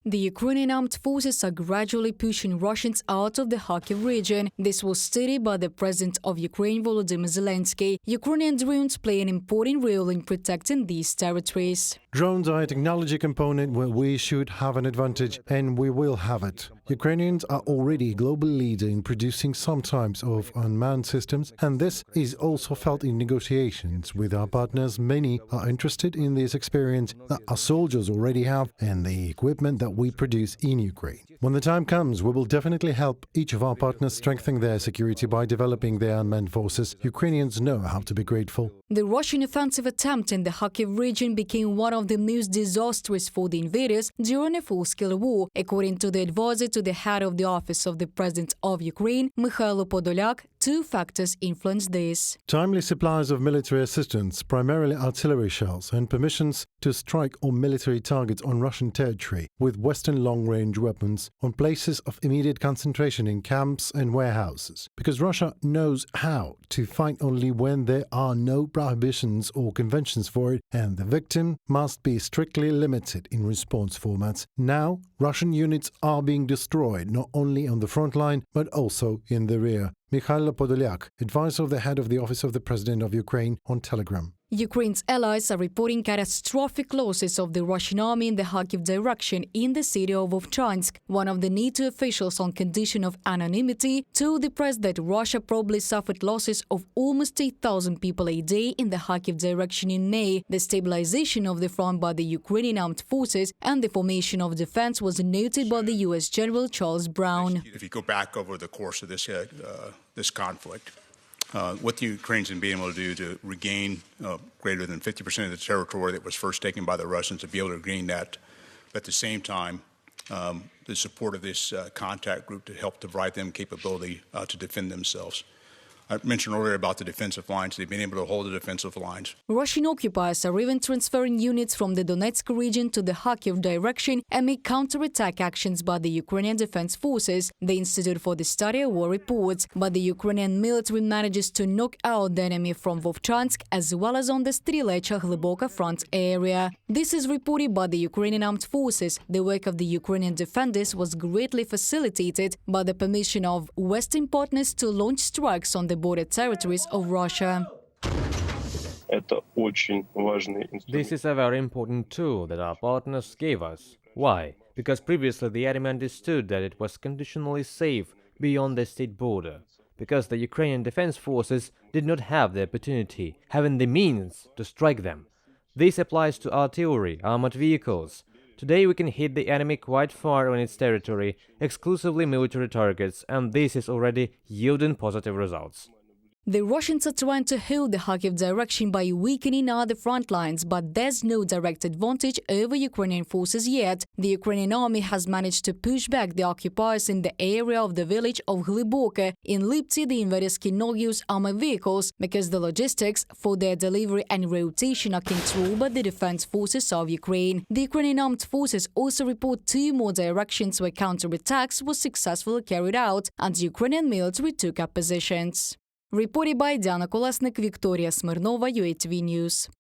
The Ukrainian armed forces are gradually pushing Russians out of the Kharkiv region. This was stated by the President of Ukraine, Volodymyr Zelensky. Ukrainian drones play an important role in protecting these territories. Drones are a technology component where we should have an advantage, and we will have it. Ukrainians are already a global leader in producing some types of unmanned systems, and this is also felt in negotiations with our partners. Many are interested in this experience that our soldiers already have and the equipment that we produce in Ukraine. When the time comes, we will definitely help each of our partners strengthen their security by developing their unmanned forces. Ukrainians know how to be grateful. The Russian offensive attempt in the Kharkiv region became one of the most disastrous for the invaders during a full-scale war, according to the advisor to the head of the office of the President of Ukraine, Mikhailo Podolyak. Two factors influenced this. Timely supplies of military assistance, primarily artillery shells, and permissions to strike on military targets on Russian territory with Western long-range weapons on places of immediate concentration in camps and warehouses. Because Russia knows how to fight only when there are no prohibitions or conventions for it, and the victim must be strictly limited in response formats. Now, Russian units are being destroyed not only on the front line, but also in the rear. Mikhailo Podolyak, advisor of the head of the Office of the President of Ukraine, on Telegram. Ukraine's allies are reporting catastrophic losses of the Russian army in the Kharkiv direction in the city of Ovchansk. One of the NATO officials, on condition of anonymity, told the press that Russia probably suffered losses of almost 8,000 people a day in the Kharkiv direction in May. The stabilization of the front by the Ukrainian armed forces and the formation of defense was noted by the U.S. General Charles Brown. If you go back over the course of this conflict, what the Ukrainians have been able to do to regain greater than 50% of the territory that was first taken by the Russians, to be able to regain that, but at the same time, the support of this contact group to help provide them capability to defend themselves. I mentioned earlier about the defensive lines. They've been able to hold the defensive lines. Russian occupiers are even transferring units from the Donetsk region to the Kharkiv direction amid counterattack actions by the Ukrainian Defense Forces, the Institute for the Study of War reports. But the Ukrainian military manages to knock out the enemy from Vovchansk as well as on the Strilecha-Hlyboka front area. This is reported by the Ukrainian armed forces. The work of the Ukrainian defenders was greatly facilitated by the permission of Western partners to launch strikes on the border territories of Russia. This is a very important tool that our partners gave us. Why? Because previously the enemy understood that it was conditionally safe beyond the state border. Because the Ukrainian defense forces did not have the opportunity, having the means to strike them. This applies to artillery, armored vehicles. Today we can hit the enemy quite far on its territory, exclusively military targets, and this is already yielding positive results. The Russians are trying to hold the Kharkiv direction by weakening other front lines, but there's no direct advantage over Ukrainian forces yet. The Ukrainian army has managed to push back the occupiers in the area of the village of Hlyboka. In Lipty, the invaders cannot use armored vehicles because the logistics for their delivery and rotation are controlled by the defense forces of Ukraine. The Ukrainian armed forces also report 2 more directions where counterattacks were successfully carried out and the Ukrainian military took up positions. Reported by Diana Kolesnik, Victoria Smirnova, UATV News.